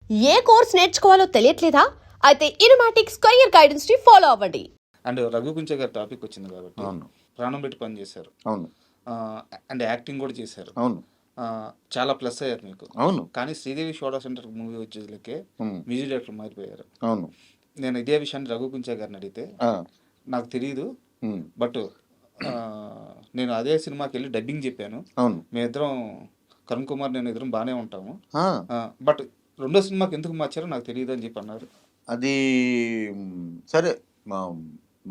ఏ course నేర్చుకోవాలో తెలియట్లేదా? అయితే ఇనుమాటిక్స్ career guidance ని follow అవ్వండి. అండ్ రఘు కుంచే గారి టాపిక్ వచ్చింది కాబట్టి అవును ప్రాణం పెట్టి పని చేశారు. అవును అండ్ యాక్టింగ్ కూడా చేశారు. అవును ఆ, చాలా ప్లస్ అయ్యారు మీకు. అవును కానీ శ్రీదేవి షోడా సెంటర్ మూవీ వచ్చేసరికి ఉమ్, మ్యూజిక్ డైరెక్టర్ మారిపోయారు. అవును నేను ఇదే విషయాన్ని రఘు కుంచే గారిని అడిగితే ఆ, నాకు తెలియదు, ఉమ్, బట్ నేను అదే సినిమాకి వెళ్ళి డబ్బింగ్ చెప్పాను. అవును మేమిద్దరం కరుణ్ కుమార్ నేను ఇద్దరం బాగానే ఉంటాము, ఆ, బట్ రెండో సినిమాకి ఎందుకు మార్చారో నాకు తెలియదు అని చెప్పి అన్నారు. అది సరే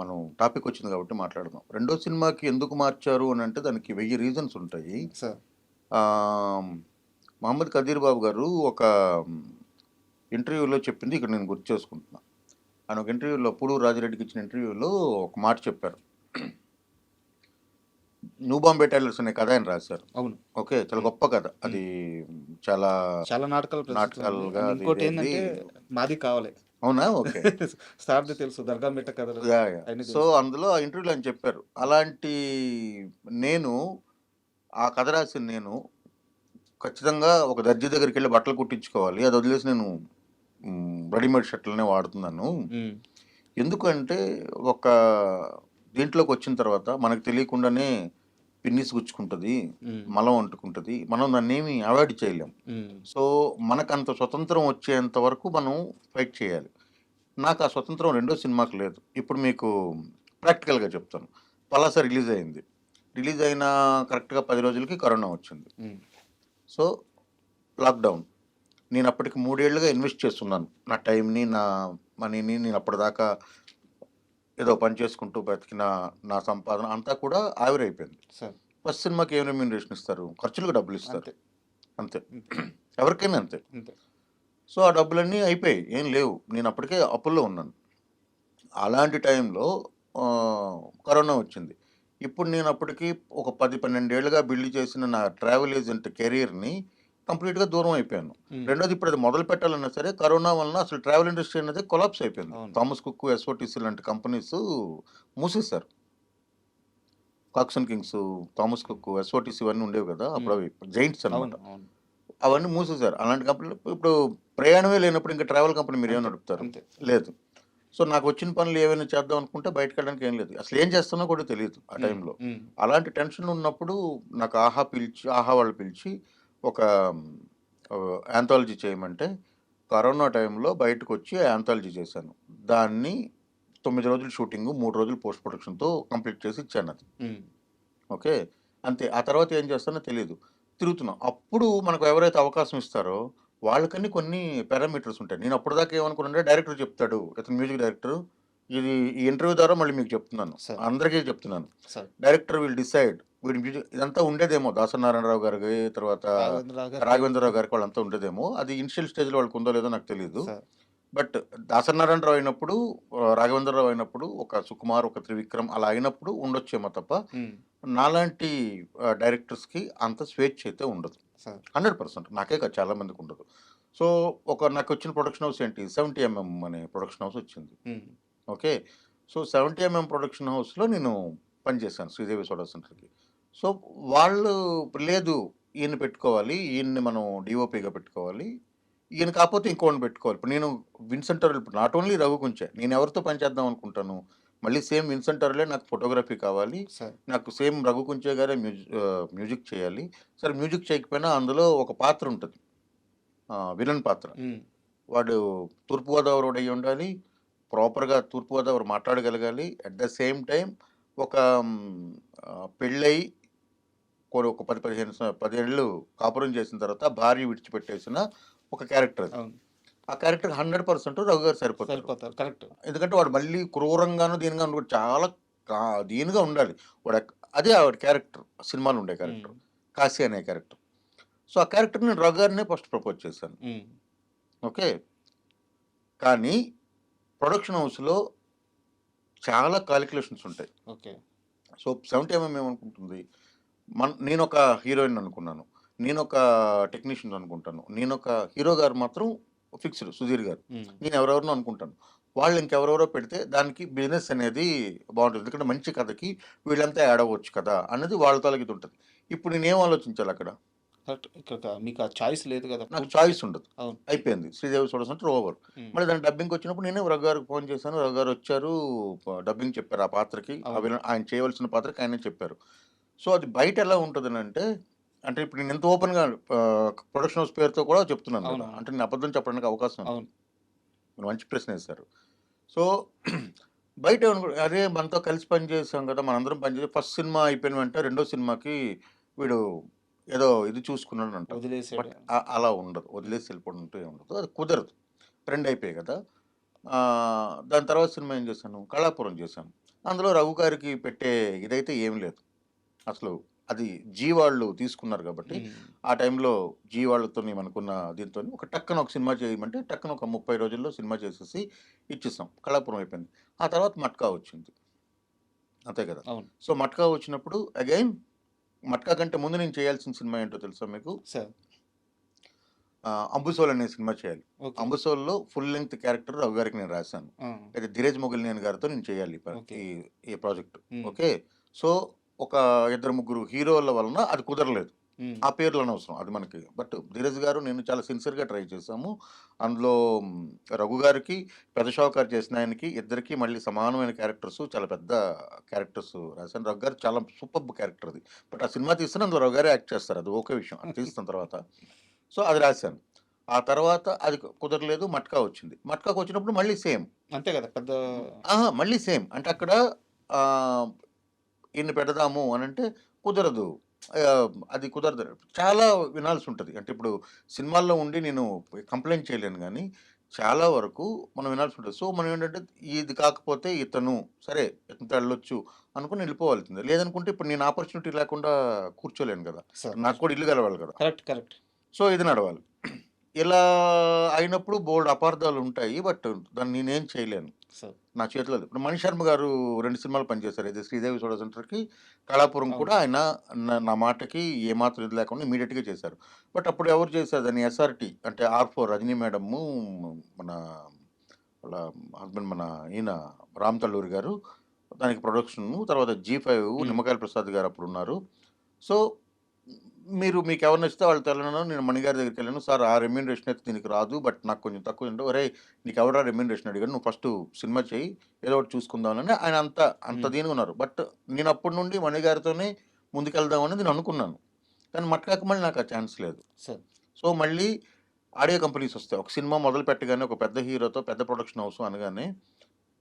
మనం టాపిక్ వచ్చింది కాబట్టి మాట్లాడదాం. రెండో సినిమాకి ఎందుకు మార్చారు అని అంటే దానికి 1000 రీజన్స్ ఉంటాయి. సార్ ఆ, మహమ్మద్ కదీర్ బాబు గారు ఒక ఇంటర్వ్యూలో చెప్పింది ఇక్కడ నేను గుర్తు చేసుకుంటున్నా. ఆయన ఒక ఇంటర్వ్యూలో పూడూరు రాజిరెడ్డికి ఇచ్చిన ఇంటర్వ్యూలో ఒక మాట చెప్పారు. న్యూ బాంబే టైలర్స్ అనే కథ ఆయన రాశారు. అవును, ఓకే, చాలా గొప్ప కథ అది. చాలా చాలా నాటకాలు ప్రస్తుతం ఉంది. నాటకాలుగా అండ్ అది ఇంకోటి ఇది. ఏంటంటే మాది కావాలి. అవునా? ఓకే. సార్ది తెలుసు, దర్గా మిట్ట కథలు యా యా. అన్నీ సో తెలుసు. అందులో ఆ ఇంటర్వ్యూలో ఆయన చెప్పారు, అలాంటి నేను ఆ కథ రాసిన నేను ఖచ్చితంగా ఒక దర్జీ దగ్గరికి వెళ్ళి బట్టలు కుట్టించుకోవాలి, అది వదిలేసి నేను రెడీమేడ్ షర్ట్లనే వాడుతున్నాను. ఉమ్, ఎందుకంటే ఒక దీంట్లోకి వచ్చిన తర్వాత మనకు తెలియకుండానే పిన్నిస్ గుచ్చుకుంటుంది, ఉమ్, మలం అంటుకుంటుంది, మనం దాన్ని ఏమి అవాయిడ్ చేయలేం. ఉమ్, సో మనకంత స్వతంత్రం వచ్చేంత వరకు మనం ఫైట్ చేయాలి. నాకు ఆ స్వతంత్రం రెండో సినిమాకి లేదు. ఇప్పుడు మీకు ప్రాక్టికల్గా చెప్తాను. పలాస రిలీజ్ అయింది. రిలీజ్ అయిన కరెక్ట్గా 10 రోజులకి కరోనా వచ్చింది. ఉమ్, సో లాక్డౌన్. నేను అప్పటికి 3 ఏళ్ళుగా ఇన్వెస్ట్ చేస్తున్నాను. నా టైంని, నా మనీని. నేను అప్పటిదాకా ఏదో పని చేసుకుంటూ బతికిన నా సంపాదన అంతా కూడా ఆవిరైపోయింది. సార్ ఫస్ట్ సినిమాకి ఏం రెమ్యూనరేషన్ ఇస్తారు? ఖర్చులకు డబ్బులు ఇస్తారు, అంతే అంతే. ఎవరికైనా అంతే. అంతే. సో ఆ డబ్బులన్నీ అయిపోయాయి, ఏం లేవు. నేను అప్పటికే అప్పుల్లో ఉన్నాను. అలాంటి టైంలో కరోనా వచ్చింది. ఇప్పుడు నేను అప్పటికి ఒక 10-12 ఏళ్ళుగా బిల్డ్ చేసిన నా ట్రావెల్ ఏజెంట్ కెరీర్ని కంప్లీట్గా దూరం అయిపోయాను. ఉమ్, రెండోది, ఇప్పుడు అది మొదలు పెట్టాలన్నా సరే కరోనా వలన అసలు ట్రావెల్ ఇండస్ట్రీ అనేది కొలాప్స్ అయిపోయింది. అవును. థామస్ కుక్, ఎస్ఓటీసీ లాంటి కంపెనీస్ మూసేశారు. Cox and Kings, Thomas Cook, SOTC ఇవన్నీ ఉండేవి కదా అప్పుడు, అవి జైంట్స్ అవును, అనమాట. అవును. అవన్నీ మూసేశారు. అలాంటి కంపెనీలు ఇప్పుడు ప్రయాణమే లేనప్పుడు ఇంకా ట్రావెల్ కంపెనీ మీరు ఏమైనా అంతే, నడుపుతారు? అంతే. లేదు. సో నాకు వచ్చిన పనులు ఏమైనా చేద్దాం అనుకుంటే బయటకు వెళ్ళడానికి ఏం లేదు, అసలు ఏం చేస్తానో కూడా తెలియదు ఆ టైంలో. ఉమ్, అలాంటి టెన్షన్ ఉన్నప్పుడు నాకు ఆహా వాళ్ళు పిలిచి ఒక యాంథాలజీ చేయమంటే కరోనా టైంలో బయటకు వచ్చి యాంథాలజీ చేశాను. దాన్ని 9 రోజులు షూటింగ్, 3 రోజులు పోస్ట్ ప్రొడక్షన్తో కంప్లీట్ చేసి ఇచ్చాను అది. ఉమ్, ఓకే, అంతే. ఆ తర్వాత ఏం చేస్తానో తెలియదు, తిరుగుతున్నాం. అప్పుడు మనకు ఎవరైతే అవకాశం ఇస్తారో వాళ్ళకని కొన్ని పారామీటర్స్ ఉంటాయి. నేను అప్పటిదాకా ఏమనుకున్నానంటే డైరెక్టర్ చెప్తాడు, ఇతను మ్యూజిక్ డైరెక్టర్, ఇది ఈ ఇంటర్వ్యూ ద్వారా మళ్ళీ మీకు చెప్తున్నాను, సార్ అందరికీ చెప్తున్నాను. సార్ డైరెక్టర్ విల్ డిసైడ్ వీడి మ్యూజిక్. ఇదంతా ఉండేదేమో దాసనారాయణరావు గారికి, తర్వాత రాఘవేంద్రరావు గారు. రాఘవేంద్రరావు గారికి, వాళ్ళంతా ఉండేదేమో. అది ఇనిషియల్ స్టేజ్లో వాళ్ళకి ఉందో లేదో నాకు తెలియదు. సార్ బట్ దాసనారాయణరావు అయినప్పుడు, రాఘవేంద్రరావు అయినప్పుడు, ఒక సుకుమార్, ఒక త్రివిక్రమ్ అలా అయినప్పుడు ఉండొచ్చేమో తప్ప ఉమ్, నాలాంటి డైరెక్టర్స్కి అంత స్వేచ్ఛ అయితే ఉండదు. సార్ 100% నాకే కాదు, చాలా మందికి ఉండదు. సో నాకు వచ్చిన ప్రొడక్షన్ హౌస్ ఏంటి, 70mm అనే ప్రొడక్షన్ హౌస్ వచ్చింది. ఉమ్, ఓకే, సో 70mm ప్రొడక్షన్ హౌస్లో నేను పనిచేశాను శ్రీదేవి సోడా సెంటర్కి. సో వాళ్ళు లేదు, ఈయన పెట్టుకోవాలి, ఈయన్ని మనం డిఓపిగా పెట్టుకోవాలి, ఈయన కాకపోతే ఇంకోటి పెట్టుకోవాలి. ఇప్పుడు నేను విన్సెంట్ అరుల్, ఇప్పుడు నాట్ ఓన్లీ రఘు కుంచే, నేను ఎవరితో పని చేద్దాం అనుకుంటాను, మళ్ళీ సేమ్ విన్సెంట్ అరులే నాకు ఫోటోగ్రఫీ కావాలి, సార్ నాకు సేమ్ రఘు కుంచే గారే మ్యూజిక్ చేయాలి. సరే మ్యూజిక్ చేయకపోయినా అందులో ఒక పాత్ర ఉంటుంది, విలన్ పాత్ర. ఉమ్, వాడు తూర్పుగోదావరి అయ్యి ఉండాలి, ప్రాపర్గా తూర్పుగోదావరి మాట్లాడగలగాలి. అట్ ద సేమ్ టైం ఒక పెళ్ళై ఒక 10 ఏళ్ళు కాపురం చేసిన తర్వాత భార్య విడిచిపెట్టేసిన ఒక క్యారెక్టర్ అది. అవును, ఆ క్యారెక్టర్ 100% రఘు గారు సరిపోతారు. సరిపోతారు. కరెక్ట్. ఎందుకంటే వాడు మళ్ళీ క్రూరంగాను దీనిగాను కూడా చాలా దీనిగా ఉండాలి వాడు. అదే ఆవిడ క్యారెక్టర్, సినిమాలో ఉండే క్యారెక్టర్, కాశీ అనే క్యారెక్టర్. సో ఆ క్యారెక్టర్ నేను రఘు గారినే ఫస్ట్ ప్రపోజ్ చేశాను. ఉమ్, ఓకే, కానీ ప్రొడక్షన్ హౌస్లో చాలా కాలిక్యులేషన్స్ ఉంటాయి. ఓకే. సో 70mm ఏమనుకుంటుంది, నేను ఒక హీరోయిన్ అనుకున్నాను, నేను ఒక టెక్నీషియన్ అనుకుంటాను, నేను ఒక హీరో గారు మాత్రం ఫిక్స్డ్ సుధీర్ గారు, ఉమ్, నేను ఎవరెవరినో అనుకుంటాను. వాళ్ళు ఇంకెవరెవరో పెడితే దానికి బిజినెస్ అనేది బాగుంటుంది, ఎందుకంటే మంచి కథకి వీళ్ళంతా యాడ్ అవ్వచ్చు కదా అన్నది వాళ్ళ తలకి ఉంటుంది. ఇప్పుడు నేనేం ఆలోచించాలి అక్కడ, కరెక్ట్. ఇక్కడ మీకు ఆ చాయిస్ లేదు కదా! నాకు చాయిస్ ఉండదు. అవును. అయిపోయింది. శ్రీదేవి సోడసంటర్ ఓవర్. హ్మ్. మళ్ళీ దాని డబ్బింగ్‌కి వచ్చినప్పుడు నేనే రఘు గారికి ఫోన్ చేశాను. రఘు గారు వచ్చారు. డబ్బింగ్ చెప్పారు ఆ పాత్రకి. అవును. ఆయన చేయవలసిన పాత్రకి ఆయనే చెప్పారు. సో, అది బయట ఎలా ఉంటదనంటే, అంటే ఇప్పుడు నేను ఇంత ఓపెన్‌గా ప్రొడక్షన్ హౌస్ పేరుతో కూడా చెప్తున్నాను కదా! అవునవును. అంటే నేను అబద్ధం చెప్పడానికి అవకాశం ఉంది. అవును. మీరు మంచి ప్రశ్న వేశారు. సో, బయట అరే! మనతో కలిసి పని చేసాం కదా! మనందరం పని చేసి ఫస్ట్ సినిమా అయిపోయిన వెంటనే రెండో సినిమాకి వీడు ఏదో ఇది చూసుకున్నాడంటారు. వదిలేసాడు. బట్ అలా ఉండదు. వదిలేసి వెళ్ళిపోవడం అంటూ ఏమి ఉండదు. అది కుదరదు. ట్రెండ్ అయిపోయాయి కదా! దాని తర్వాత సినిమా ఏం చేశాను? కళాపురం చేశాను. అందులో రఘు గారికి పెట్టే ఇదైతే ఏమి లేదు. అసలు అది జీ వాళ్ళు తీసుకున్నారు కాబట్టి, హ్మ్. ఆ టైంలో జీ వాళ్ళతోని మనకున్న దీంతోని ఒక టక్కున ఒక సినిమా చేయమంటే టక్కున ఒక 30 రోజుల్లో సినిమా చేసేసి ఇచ్చేసాం. కళాపురం అయిపోయింది. ఆ తర్వాత మట్కా వచ్చింది. అంతే కదా! అవును. సో, మట్కా వచ్చినప్పుడు అగైన్ మట్కా కంటే ముందు నేను చేయాల్సిన సినిమా ఏంటో తెలుసా మీకు? సార్. 'అంబుసోల్' అనే సినిమా చేయాలి. ఓకే. 'అంబుసోల్‌లో' ఫుల్ లెంగ్త్ క్యారెక్టర్ రఘు గారికి నేను రాశాను. ఆ! అయితే ధీరజ్ మొగలినేని గారితో నేను చేయాలి ఓకే. ఈ ఈ ప్రాజెక్ట్. హ్మ్. ఓకే. సో, ఒక ఇద్దరు ముగ్గురు హీరోల వలన అది కుదరలేదు. హ్మ్. ఆ పేర్లు అనవసరం అది మనకి. బట్ ధీరజ్ గారు నేను చాలా సిన్సియర్‌గా ట్రై చేశాము. అందులో రఘు గారికి, పెద్ద షావుకారు చేసిన ఆయనకి ఇద్దరికీ మళ్ళీ సమానమైన క్యారెక్టర్స్ చాలా పెద్ద క్యారెక్టర్స్ రాశాను. రఘు గారు చాలా సూపర్బ్ క్యారెక్టర్ అది. బట్ ఆ సినిమా తీస్తేనే అందులో రఘు గారే యాక్ట్ చేస్తారు. అది ఓకే విషయం. అది తీసిన తర్వాత. సో, అది రాశాను. ఆ తర్వాత అది కుదరలేదు. మట్కా వచ్చింది. మట్కాకి వచ్చినప్పుడు మళ్ళీ సేమ్. అంతే కదా! పెద్ద మళ్ళీ సేమ్. అంటే అక్కడ ఆహ్, ఈయన్ని పెడదాము అనంటే కుదరదు. అది కుదరదు. చాలా వినాల్సుంటది. అంటే ఇప్పుడు సినిమాల్లో ఉండి నేను కంప్లెయింట్ చేయలేను గానీ, చాలా వరకు మనం వినాల్సుంటది. సో, మనం ఏంటంటే ఇది కాకపోతే ఇతను సరే ఇతనితో ఎళ్ళొచ్చు అనుకుని ఎళ్ళిపోవాల్సిందే. లేదనుకుంటే ఇప్పుడు నేను ఆపర్చునిటీ లేకుండా కూర్చోలేను గదా! సార్. నాకు కూడా ఇల్లు గలవాలి గదా! కరెక్ట్. కరెక్ట్. సో, ఇది నడవాలి. ఇలా అయినప్పుడు బోలెడు అపార్థాలుంటాయి. బట్ దాన్ని నేనేం చేయలేను. సార్. నా చేతిలో లేదు. ఇప్పుడు మణిశర్మ గారు 2 సినిమాలు పనిచేశారు. ఇది 'శ్రీదేవి సోడా సెంటర్‌కి', 'కళాపురం' అవును. కూడా ఆయన నా మాటకి ఏమాత్రం ఇది లేకుండా ఇమ్మీడియేట్‌గా చేశారు. బట్ అప్పుడు ఎవరు చేశారు దాన్ని ఎస్ఆర్‌టి అంటే ఆర్4 రజనీ మేడము, మన వాళ్ళ హస్బెండ్ మన ఈయన 'రామ్ తల్లూరి' గారు దానికి ప్రొడక్షను. తర్వాత జీ5 హ్మ్. నిమ్మకాయల ప్రసాద్ గారు అప్పుడున్నారు. సో, మీకెవరు నచ్చితే వాళ్ళతో వెళ్ళను. నేను మణిగారి దగ్గరికెళ్ళాను. సార్ ఆ రెమ్యూనరేషన్ అయితే దీనికి రాదు. బట్ నాకు కొంచెం తక్కువ ఒరేయ్! నీకెవడురా రెమ్యూనరేషన్ అడిగాడు. నువ్వు ఫస్టు సినిమా చెయ్యి. ఏదో ఒకటి చూసుకుందామని ఆయన అంత హ్మ్. దీనిగా ఉన్నారు. బట్ నేను అప్పటి నుండి మణిగారితోనే ముందుకెళ్దామని నేను అనుకున్నాను. కానీ మట్కాకి మళ్ళీ నాకు ఆ ఛాన్స్ లేదు. సార్. సో, మళ్ళీ ఆడియో కంపెనీస్ వస్తాయి. ఒక సినిమా మొదలు పెట్టగానే ఒక పెద్ద హీరోతో పెద్ద ప్రొడక్షన్ హౌస్ అనగానే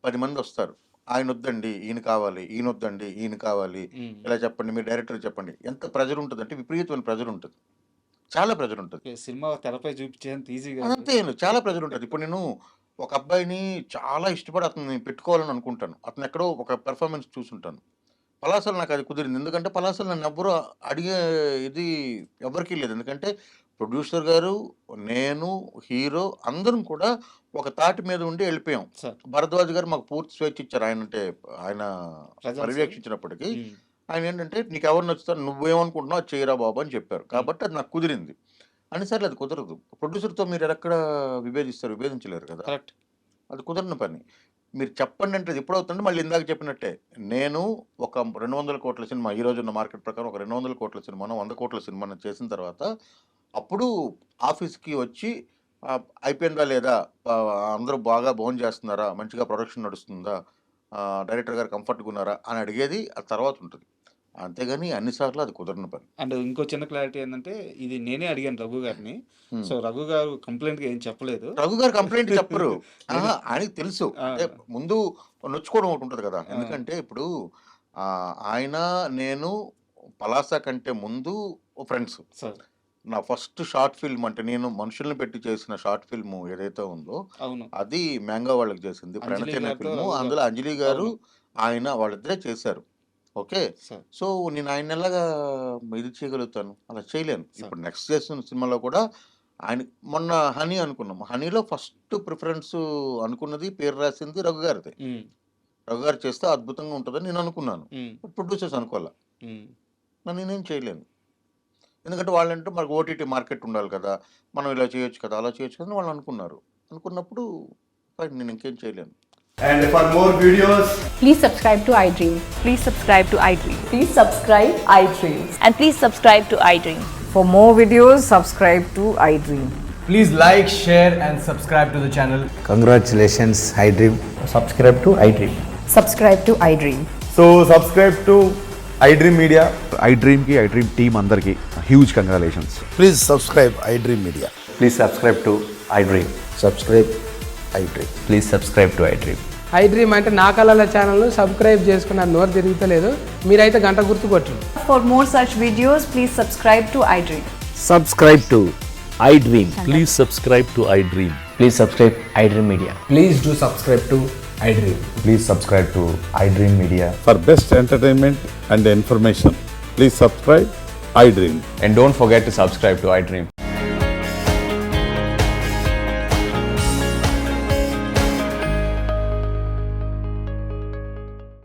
10 మందొస్తారు. ఆయనొద్దండి, ఈయన కావాలి. ఈయనొద్దండి, ఈయన కావాలి. హ్మ్. ఇలా చెప్పండి. మీరు డైరెక్టర్‌కి చెప్పండి. ఎంత ప్రెషర్ ఉంటదంటే విపరీతమైన ప్రెషర్ ఉంటది. చాలా ప్రెషర్ ఉంటది. ఓకే. సినిమా తెరపై చూపించేంత ఈజీ కాదు. అదంతే చాలా ప్రెషర్ ఉంటది. ఇప్పుడు నేను ఒక అబ్బాయిని చాలా ఇష్టపడి అతన్ని పెట్టుకోవాలని అనుకుంటాను. అతను ఎక్కడో ఒక పెర్ఫార్మన్స్ చూసుంటాను. పలాసలో నాకది కుదిరింది. ఎందుకంటే పలాసలో నన్నెవ్వరు అడిగే ఇది ఎవ్వరికీ లేదు. ఎందుకంటే ప్రొడ్యూసర్ గారు, నేను, హీరో అందరం కూడా ఒక తాటి మీద ఉండి ఎళ్ళిపోయాం. సార్. భరద్వాజ్ గారు మాకు పూర్తి స్వేచ్ఛ ఇచ్చారు. ఆయన ప్రజెన్స్. పర్యవేక్షించినప్పటికీ హ్మ్. ఆయనేంటంటే "నీకెవరు నచ్చుతారు? నువ్వేమనుకుంటున్నావు అది చెయ్యరా బాబు" అని చెప్పారు. కాబట్టి అది నాకు కుదిరింది. అన్ని సార్లు అది కుదరదు. ప్రొడ్యూసర్‌తో మీరెక్కడ విభేదిస్తారు? విభేదించలేరు కదా! కరెక్ట్. అది కుదరని పని. మీరు చెప్పండి అంటే అది ఎప్పుడవుతుందంటే మళ్ళీ ఇందాక చెప్పినట్టే. నేను ఒక 200,00,00,000 సినిమా ఈ రోజున్న మార్కెట్ ప్రకారం ఒక 200,00,00,000 సినిమానో, 100,00,00,000 సినిమానో చేసిన తర్వాత అప్పుడు ఆఫీస్‌కి వచ్చి అయిపోయిందా లేదా? అందరూ బాగా భోంచేస్తున్నారా? మంచిగా ప్రొడక్షన్ నడుస్తుందా? డైరెక్టర్ గారు కంఫర్ట్‌గా ఉన్నారా? అని అడిగేది ఆ తర్వాత ఉంటది. అంతేగాని అన్ని సార్లు అది కుదరని పని. అండ్ ఇంకో చిన్న క్లారిటీ ఏందంటే, ఇది నేనే అడిగాను రఘు గారిని. హ్మ్. సో, రఘు గారు కంప్లెయింట్‌గా ఏం చెప్పలేదు. రఘు గారు కంప్లెయింట్ చెప్పరు. నేను ఆయనకి తెలుసు. ఆ! అంటే ముందు నొచ్చుకోవడం ఒకటుంటది కదా! ఆ! ఎందుకంటే ఇప్పుడు ఆయన, నేను పలాస కంటే ముందు ఫ్రెండ్స్. సార్. నా ఫస్ట్ షార్ట్ ఫిల్మ్ అంటే నేను మనుషుల్ని పెట్టి చేసిన షార్ట్ ఫిల్మ్ ఏదైతే ఉందో, అవును. అది మ్యాంగో వాళ్ళకి చేసింది. 'అంజలి' ప్రణతి అనే గారితో ఫిల్ము. రఘు గారు. అందులో అంజలి గారు, అవును. ఆయన వాళ్ళిద్దరే చేశారు. ఓకే. సార్. సో, నేను ఆయన్ని ఎలాగా ఇది చేయగలుగుతాను? అలా చేయలేను. సార్. ఇప్పుడు నెక్స్ట్ చేస్తున్న సినిమాలో కూడా ఆయన మొన్న 'హనీ' అనుకున్నాం. 'హనీలో' ఫస్ట్ ప్రిఫరెన్స్ అనుకున్నది, పేరు రాసింది రఘు గారిదే. హ్మ్. రఘు గారు చేస్తే అద్భుతంగా ఉంటదని నేను అనుకున్నాను. హ్మ్. బట్ ప్రొడ్యూసర్స్ అనుకోలా. హ్మ్. నేనేం చేయలేను. ఎందుకంటే వాళ్ళంటే మనకు ఓటీటీ మార్కెట్ ఉండాలి కదా! మనం ఇలా చేయొచ్చు కదా! అలా చేయొచ్చు కదా! అని వాళ్ళు అనుకున్నారు. అనుకున్నప్పుడు ఫైన్ నేను ఇంకేం చేయలేను. And for more videos, Please subscribe to iDream. Please subscribe to iDream. Please subscribe iDream. And please subscribe to iDream. For more videos, subscribe to iDream. Please like, share, and subscribe to the channel. Congratulations, iDream. Subscribe to iDream. Subscribe to iDream. So subscribe to iDream Media. iDream ki iDream team అందరికి huge congratulations. Please subscribe iDream Media. Please subscribe to iDream. Subscribe iDream. Please subscribe to iDream. iDream అంటే నా కళల channel subscribe చేసుకున్న నోరు తిరుగుతలేదు మీరైతే గంట గుర్తు కొట్టండి. For more such videos, please subscribe to iDream. Subscribe to iDream. Please subscribe to iDream. Please subscribe iDream Media. Please do subscribe to iDream. Please subscribe to iDream Media. For best entertainment and information, please subscribe iDream. And don't forget to subscribe to iDream.